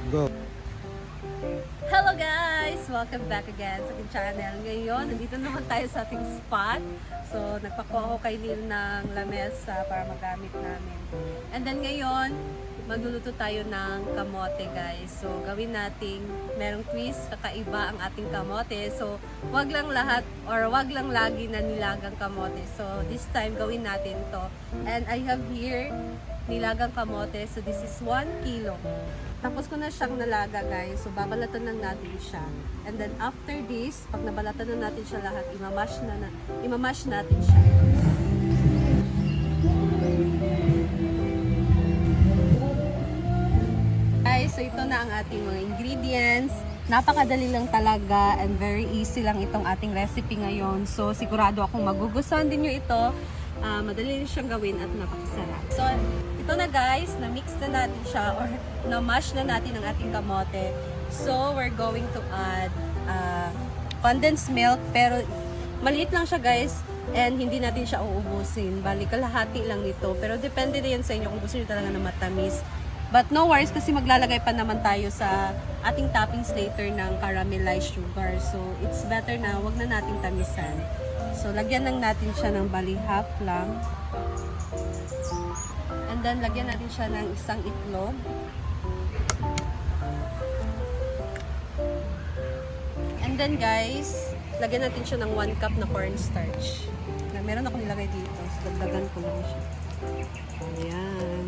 Go. Hello guys! Welcome back again sa aking channel. Ngayon, nandito naman tayo sa ating spot. So, nagpakuha ako kay Neil ng lamesa para magamit namin. And then ngayon, magluluto tayo ng kamote guys. So, gawin nating merong twist, kakaiba ang ating kamote. So, wag lang lahat or wag lang lagi na nilagang kamote. So, this time gawin natin to. And I have here nilagang kamote. So, this is 1 kilo. Tapos ko na siyang nalaga guys. So, babalatan lang natin siya. And then after this, pag nabalatan na natin siya lahat, imamash natin siya. Guys, so ito na ang ating mga ingredients. Napakadali lang talaga and very easy lang itong ating recipe ngayon. So, sigurado akong magugustuhan din nyo ito. Madali rin siyang gawin at napakasarap. So, ito na guys, na-mix na natin siya or na-mash na natin ang ating kamote. So, we're going to add condensed milk. Pero, maliit lang siya guys and hindi natin siya uubusin. Bali, kalahati lang nito. Pero, depende na yan sa inyo kung gusto nyo talaga na matamis. But no worries kasi maglalagay pa naman tayo sa ating toppings later ng caramelized sugar. So, it's better na wag na natin tamisan. So, lagyan lang natin siya ng bali half lang. And then, lagyan natin siya ng isang itlog. And then, guys, lagyan natin siya ng 1 cup na cornstarch. Meron ako nilagay dito. So, dagdagan ko lang siya. Ayan.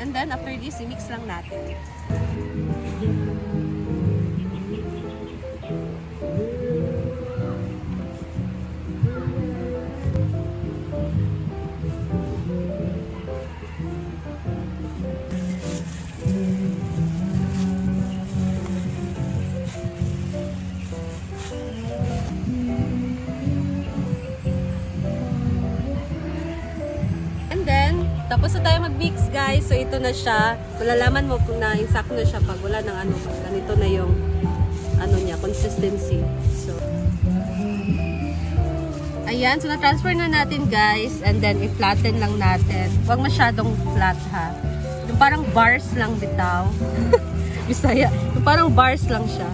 And then, after this, i-mix lang natin. Tapos na tayo mag-mix guys. So ito na siya. Malalaman mo kung na-insakt na siya pag wala ng ano. Ganito na yung ano niya, consistency. So ayan. So na-transfer na natin guys. And then i-flatten lang natin. Huwag masyadong flat ha. Yung parang bars lang bitaw. Bisaya. Yung parang bars lang siya.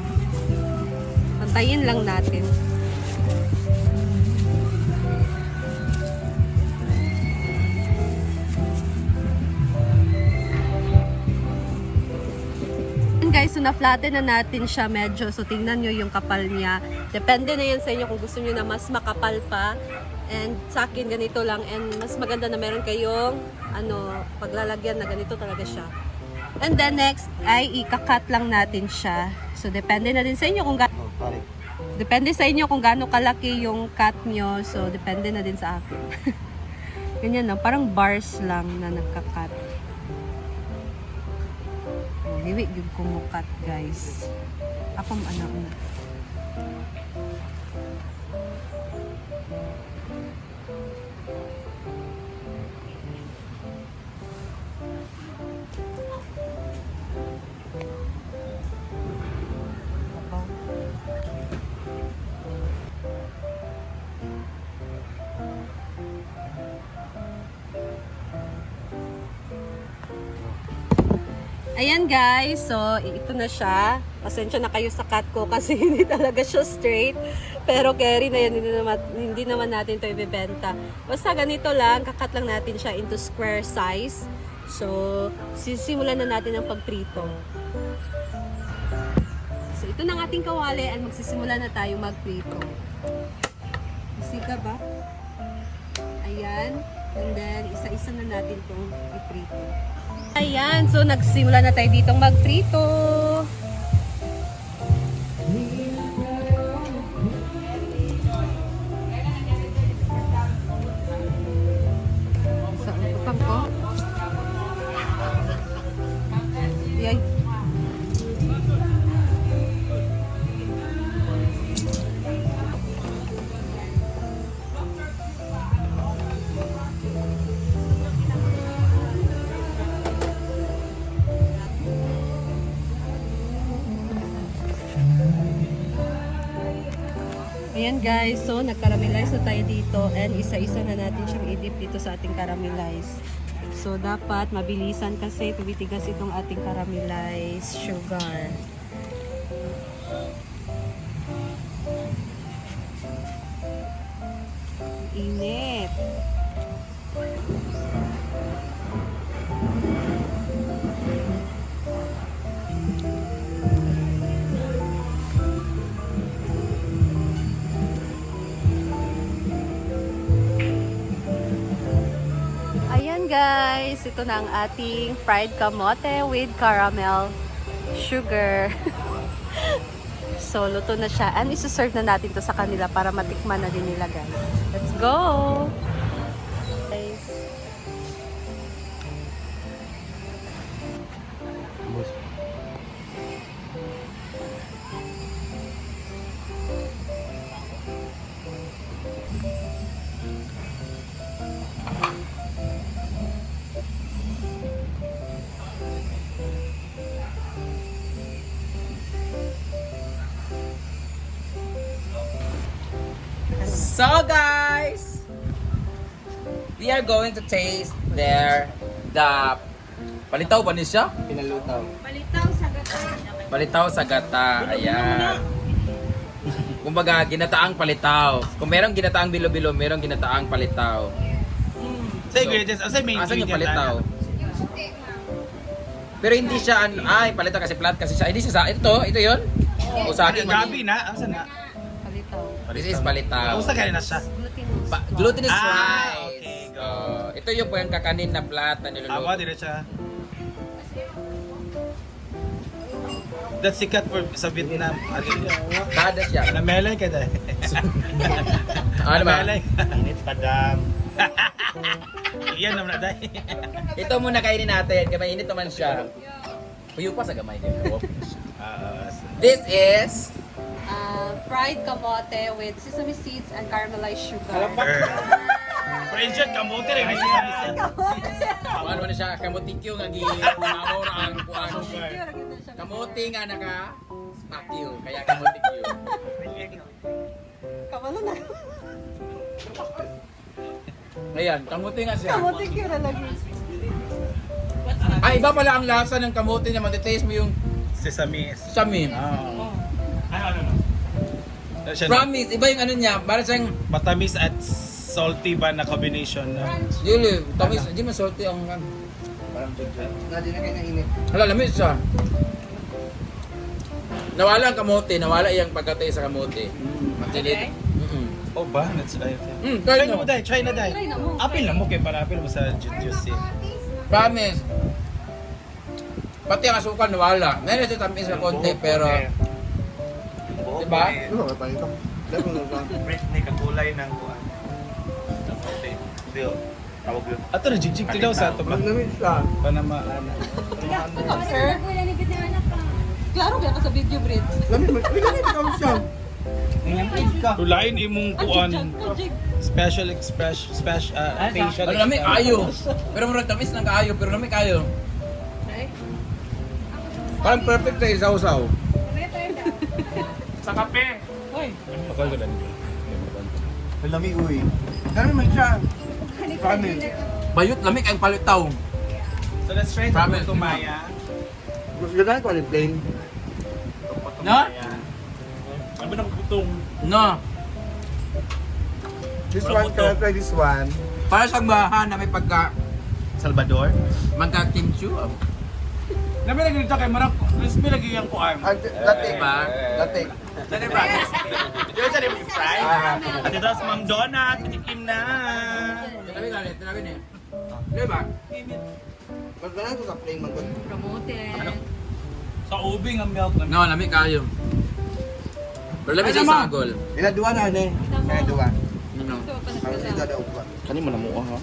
Pantayin lang natin. Guys, so na-flatten na natin siya medyo. So, tingnan nyo yung kapal niya. Depende na yan sa inyo kung gusto nyo na mas makapal pa. And sa akin, ganito lang. And mas maganda na meron kayong paglalagyan na ganito talaga siya. And then next, ay ikakat lang natin siya. So, depende na din sa inyo kung depende sa inyo kung gaano kalaki yung cut nyo. So, depende na din sa akin. Ganyan lang. Parang bars lang na nagkakat. Liwit yung kumukat guys. Ako ano na. Ayan guys, so ito na siya. Pasensya na kayo sa cut ko kasi hindi talaga siya straight. Pero carry na yan, hindi naman natin ito ibebenta. Basta ganito lang, kakat lang natin siya into square size. So, sisimulan na natin ang pagprito. So, ito na ang ating kawali at magsisimula na tayo magprito. Isiga ba? Ayan. And then, isa-isa na natin itong iprito. Ayan, so nagsimula na tayo ditong magprito. So, upang ko. Yay. Ayan guys, so nag-caramelize na tayo dito and isa-isa na natin siyang i-dip dito sa ating caramelize. So, dapat mabilisan kasi tumitigas itong ating caramelized sugar. Init. Ayan guys, ito na ang ating fried kamote with caramel sugar. So, luto na siya. And isuserve na natin to sa kanila para matikman na din nila guys. Let's go! Guys. So guys, we are going to taste the palitaw ba ni siya? Pinalutaw. Palitaw sa gata. Ayan. Kumbaga, ginataang palitaw. Kung merong ginataang bilo-bilo, merong ginataang palitaw. Sa ingredients, asa main Asan yung ingredient? palitaw? Pero hindi siya, ay, palitaw kasi flat kasi siya. Hindi siya sa, ito yun? O sa akin, Gabi na? Asa na? Palitaw. This is palitaw. Usa ka na siya. Glutinous. Glutinous Ah, rice. okay, go. Ito yung po yung kakanin na flat na Awa, niluluto. dire siya. That's sikat for sa Vietnam. Kada siya. Namelay ka dahil. Ano ba? Namelay. Init padam. Iyan naman na dahil. Ito muna kainin natin. Kaya mainit naman siya. Puyo pa sa gamay din. This is Fried kamote with sesame seeds and caramelized sugar. Friendship, kamote rin. May sinabi ano na siya, kamotikyo nga gimamor ang kuan. Kamote nga naka pakyo, kaya kamotikyo. Kamalo na. Ayan, kamote nga siya. Kamote cute na lagi. Ay, iba pala ang lasa ng kamote niya. Matitaste mo yung Sesame. sesame. Ano? Promise, iba yung ano niya. Para siyang, Matamis at salty ba na combination na? yun, tamis, hindi man salty ang Parang Hindi na kayo nainit. hala, lamig siya. Nawala ang kamote, nawala yung pagkatay sa kamote. Matilit. Oh ba? That's right. Try Try na mo dahil, try na dahil. Try na mo. Apil na mo kay para apil mo sa juicy. Promise. Pati ang asukal nawala. Meron siya tamis na konti, pero... Diba? Ano ba ito? Dahil mo lang. Britney kakulay ng kuan. Bill. Tawag yun. Ato na jigjig tilaw sa ato ba? Ang lamig siya. Panama. Ikaw, sir? Klaro ba ka sa video, Brit? Lamig mo. Uy, lamig daw siya. Tulain imong kuan. Jig. Special facial Ano lamig ayo. Pero mura tamis ng kaayo, pero lamig ayo. Parang perfect na isaw-saw. Sa kape. Pakal ka dani. Ang lamig, uy. Lamig man siya. Promise. Bayot lamig ang palitaw. So let's try the Promise. puto maya. Gusto na ko ang plain. No? Ano ba ng putong? No. This Wala one, puto. can I try this one? Para sa bahan na may pagka Salvador? kimchi. Nabi lagi dito kay Marap. Crispy lagi yung kuan. Latik. Diba? Latik. Saan ba? Yung saan yung fry? At ito sa Ma'am Donut, titikim na. Tinabi ka ulit, tinabi niya. Diba? Mas ganun ko sa plain man ko. Kamote. Sa ubing ang milk na. No, lamig kayo. Pero lamig sa sagol. Iladuwa na, ne? Iladuwa. Ano? Para sa ito daw ko. Kani mo na mo ha?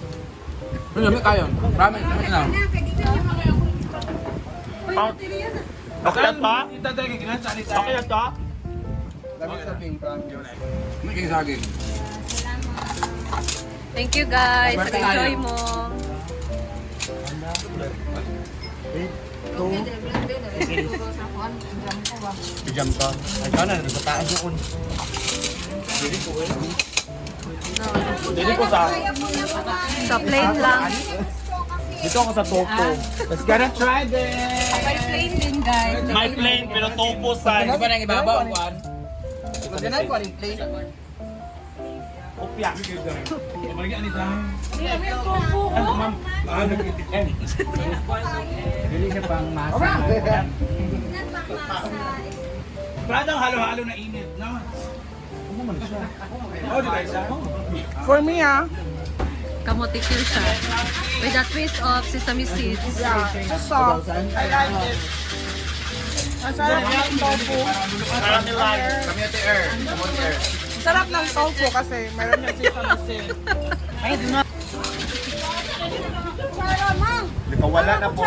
Pero lamig kayo. Promise, lamig na. Okay na to? Okay na to? Lamig sa pink, promise. Lamig kayong saging. Thank you guys. Bye-bye Enjoy tayo. mo. Pijam to. Ay, ikaw na, nagpataas yun. Dili ko sa... Sa plain lang. Dito ako sa tofu. Let's gotta try this! May plain din, guys. My plain, pero tofu size. Ano ba nang ibabaw ang kuan? Magandang ko rin plain. Opya. Bili siya pang masa. Parang halo-halo na init, no? For me, ah. Kamote Q siya. With a twist of sesame seeds. Yeah, just soft. I like it. Masarap ng tofu. Caramelized. Community air. Community air. Sarap ng tofu kasi meron yung sesame seeds. Wala na po.